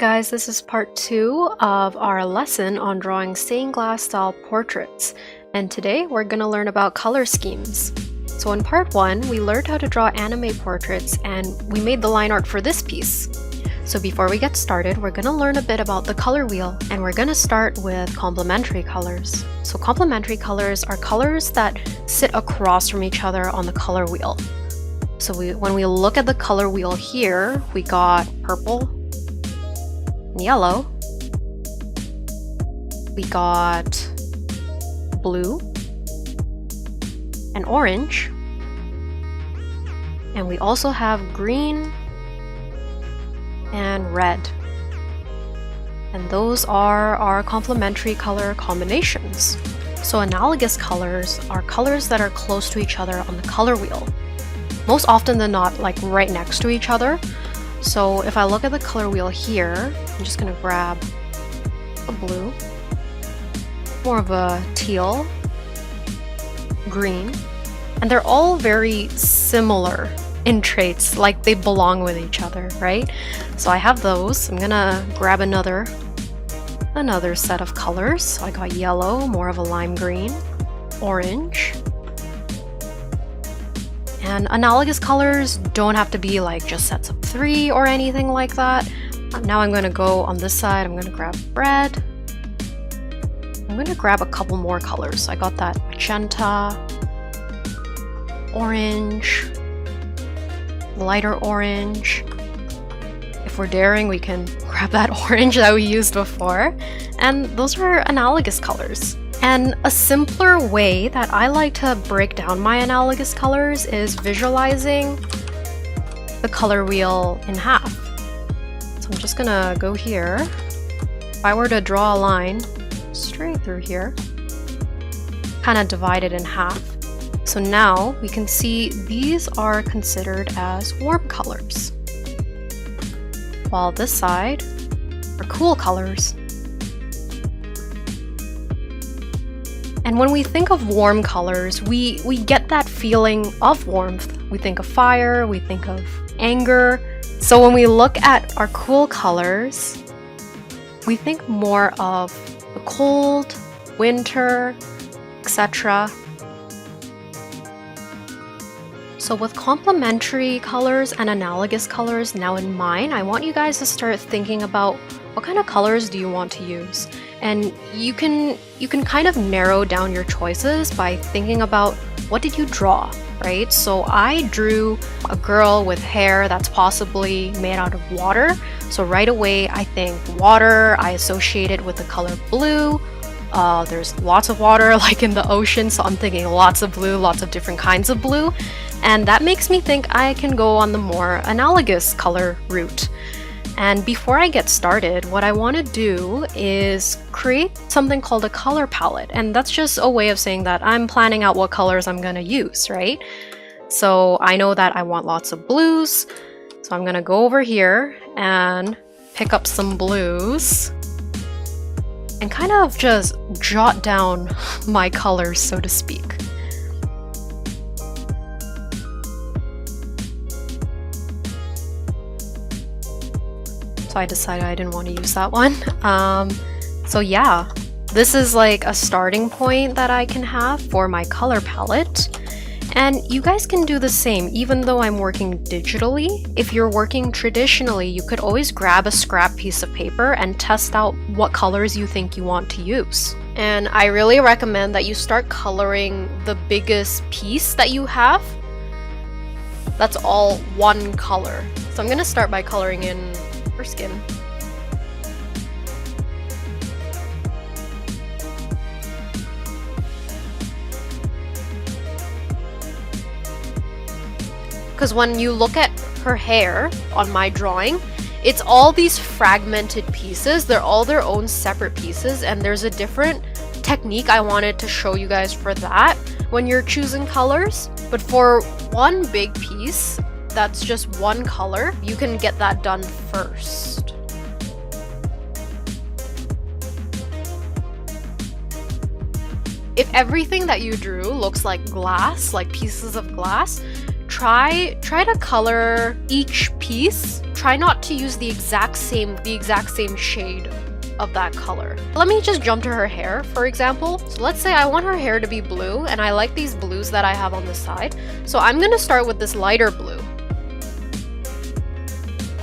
guys, this is part 2 of our lesson on drawing stained glass style portraits, and today we're going to learn about color schemes. So in part 1, we learned how to draw anime portraits and we made the line art for this piece. So before we get started, we're going to learn a bit about the color wheel, and we're going to start with complementary colors. So complementary colors are colors that sit across from each other on the color wheel. So when we look at the color wheel here, we got purple, yellow, we got blue and orange, and we also have green and red. And those are our complementary color combinations. So analogous colors are colors that are close to each other on the color wheel. Most often than not, like right next to each other. So if I look at the color wheel here, I'm just gonna grab a blue, more of a teal, green, and they're all very similar in traits, like they belong with each other, right? So I have those. I'm gonna grab another set of colors. So I got yellow, more of a lime green, orange, and analogous colors don't have to be like just sets of 3 or anything like that. Now I'm going to go on this side. I'm going to grab red. I'm going to grab a couple more colors. I got that magenta, orange, lighter orange. If we're daring, we can grab that orange that we used before. And those are analogous colors. And a simpler way that I like to break down my analogous colors is visualizing the color wheel in half. So I'm just gonna go here. If I were to draw a line straight through here, kind of divide it in half. So now we can see these are considered as warm colors, while this side are cool colors. And when we think of warm colors, we get that feeling of warmth. We think of fire, we think of anger. So when we look at our cool colors, we think more of the cold, winter, etc. So with complementary colors and analogous colors now in mind, I want you guys to start thinking about what kind of colors do you want to use. And you can kind of narrow down your choices by thinking about what did you draw, right? So I drew a girl with hair that's possibly made out of water. So right away I think water, I associate it with the color blue. There's lots of water like in the ocean, so I'm thinking lots of blue, lots of different kinds of blue. And that makes me think I can go on the more analogous color route. And before I get started, what I want to do is create something called a color palette. And that's just a way of saying that I'm planning out what colors I'm going to use, right? So I know that I want lots of blues. So I'm going to go over here and pick up some blues and kind of just jot down my colors, so to speak. So I decided I didn't want to use that one. So yeah, this is like a starting point that I can have for my color palette. And you guys can do the same, even though I'm working digitally. If you're working traditionally, you could always grab a scrap piece of paper and test out what colors you think you want to use. And I really recommend that you start coloring the biggest piece that you have. That's all one color. So I'm gonna start by coloring in her skin. Because when you look at her hair on my drawing, it's all these fragmented pieces. They're all their own separate pieces, and there's a different technique I wanted to show you guys for that when you're choosing colors. But for one big piece that's just one color, you can get that done first. If everything that you drew looks like glass, like pieces of glass, try to color each piece try not to use the exact same shade of that color. Let me just jump to her hair, for example. So let's say I want her hair to be blue, and I like these blues that I have on the side. So I'm gonna start with this lighter blue.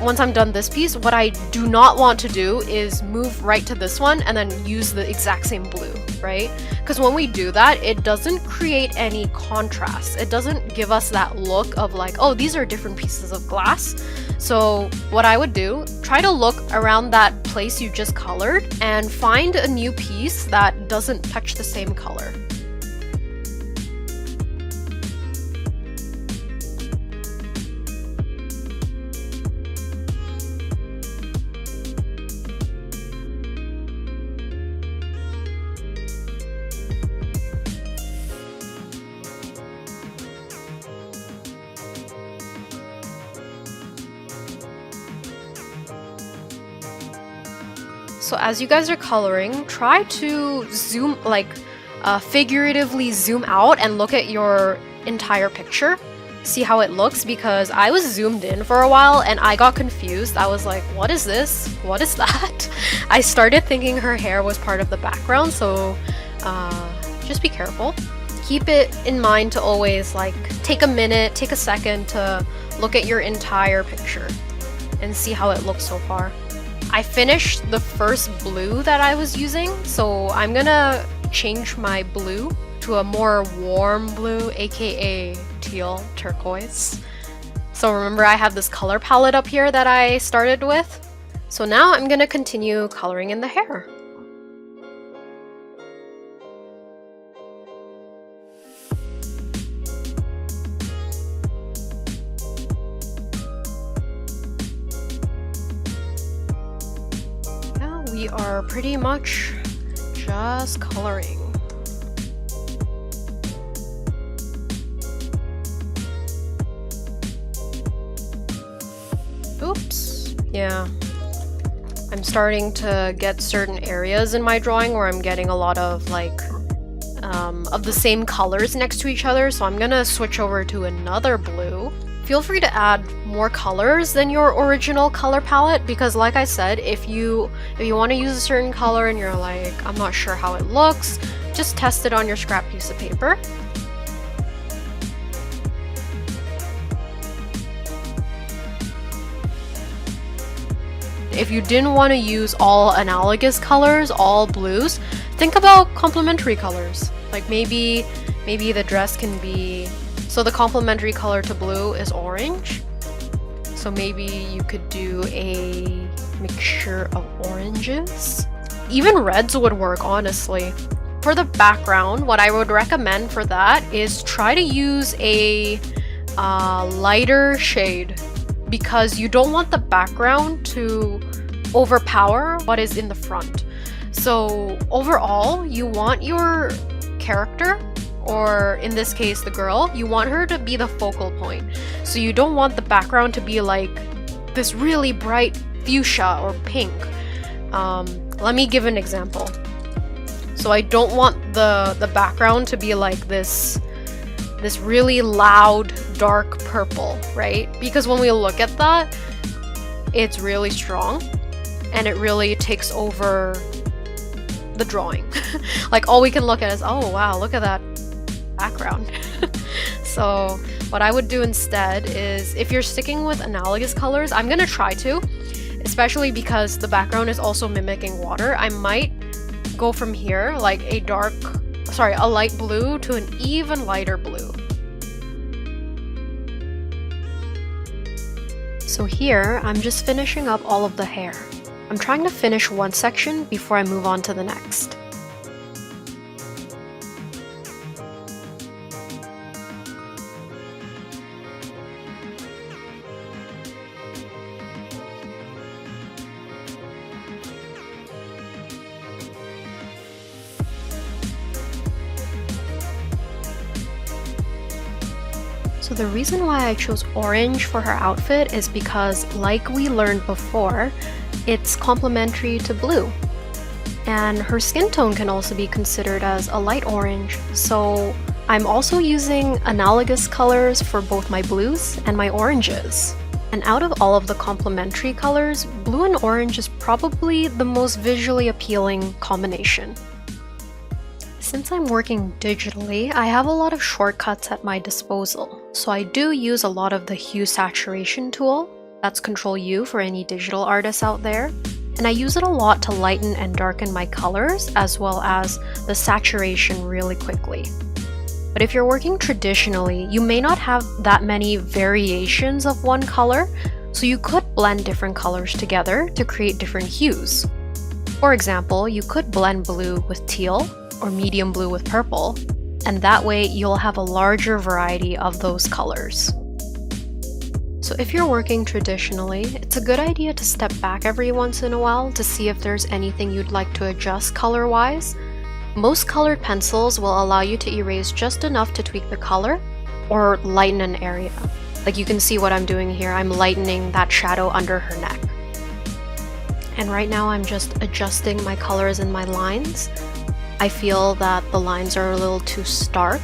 Once I'm done this piece, what I do not want to do is move right to this one and then use the exact same blue, right? Because when we do that, it doesn't create any contrast. It doesn't give us that look of like, oh, these are different pieces of glass. So what I would do, try to look around that place you just colored and find a new piece that doesn't touch the same color. So as you guys are coloring, try to zoom, figuratively zoom out and look at your entire picture. See how it looks, because I was zoomed in for a while and I got confused. I was like, what is this? What is that? I started thinking her hair was part of the background, so just be careful. Keep it in mind to always take a minute, take a second to look at your entire picture and see how it looks so far. I finished the first blue that I was using, so I'm gonna change my blue to a more warm blue, aka teal turquoise. So remember, I have this color palette up here that I started with. So now I'm gonna continue coloring in the hair. We are pretty much just coloring. Oops. Yeah. I'm starting to get certain areas in my drawing where I'm getting a lot of the same colors next to each other, so I'm gonna switch over to another blue. Feel free to add more colors than your original color palette, because like I said, if you want to use a certain color and you're like, I'm not sure how it looks, just test it on your scrap piece of paper. If you didn't want to use all analogous colors, all blues, think about complementary colors. Like maybe the dress can be, so the complementary color to blue is orange. So maybe you could do a mixture of oranges. Even reds would work, honestly. For the background, what I would recommend for that is try to use a lighter shade, because you don't want the background to overpower what is in the front. So overall, you want your character, or in this case the girl, you want her to be the focal point. So you don't want the background to be like this really bright fuchsia or pink. Let me give an example. So I don't want the background to be like this really loud dark purple, right? Because when we look at that, it's really strong and it really takes over the drawing. Like all we can look at is, oh wow, look at that background. So what I would do instead is, if you're sticking with analogous colors, I'm gonna try to, especially because the background is also mimicking water, I might go from here like a light blue to an even lighter blue. So here, I'm just finishing up all of the hair. I'm trying to finish one section before I move on to the next. So the reason why I chose orange for her outfit is because, like we learned before, it's complementary to blue. And her skin tone can also be considered as a light orange. So I'm also using analogous colors for both my blues and my oranges. And out of all of the complementary colors, blue and orange is probably the most visually appealing combination. Since I'm working digitally, I have a lot of shortcuts at my disposal. So I do use a lot of the hue saturation tool. That's Control U for any digital artists out there. And I use it a lot to lighten and darken my colors, as well as the saturation really quickly. But if you're working traditionally, you may not have that many variations of one color, so you could blend different colors together to create different hues. For example, you could blend blue with teal or medium blue with purple, and that way you'll have a larger variety of those colors. So if you're working traditionally, it's a good idea to step back every once in a while to see if there's anything you'd like to adjust color-wise. Most colored pencils will allow you to erase just enough to tweak the color or lighten an area. Like you can see what I'm doing here, I'm lightening that shadow under her neck. And right now I'm just adjusting my colors and my lines. I feel that the lines are a little too stark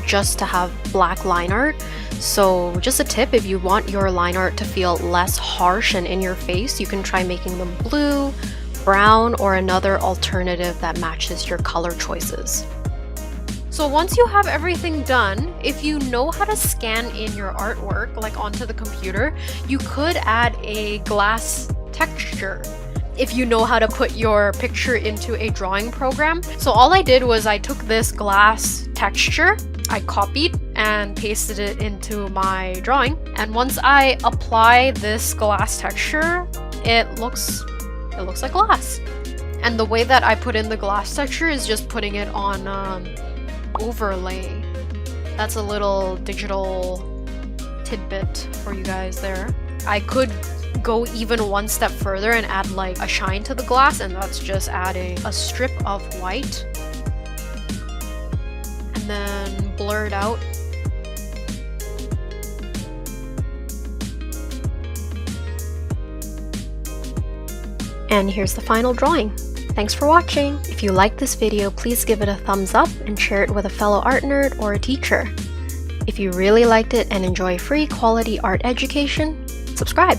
just to have black line art. So just a tip, if you want your line art to feel less harsh and in your face, you can try making them blue, brown, or another alternative that matches your color choices. So once you have everything done, if you know how to scan in your artwork, like onto the computer, you could add a glass texture if you know how to put your picture into a drawing program. So all I did was I took this glass texture, I copied and pasted it into my drawing. And once I apply this glass texture, it looks like glass. And the way that I put in the glass texture is just putting it on overlay. That's a little digital tidbit for you guys there. I could go even one step further and add like a shine to the glass, and that's just adding a strip of white and then blur it out. And here's the final drawing. Thanks for watching! If you liked this video, please give it a thumbs up and share it with a fellow art nerd or a teacher. If you really liked it and enjoy free quality art education, subscribe!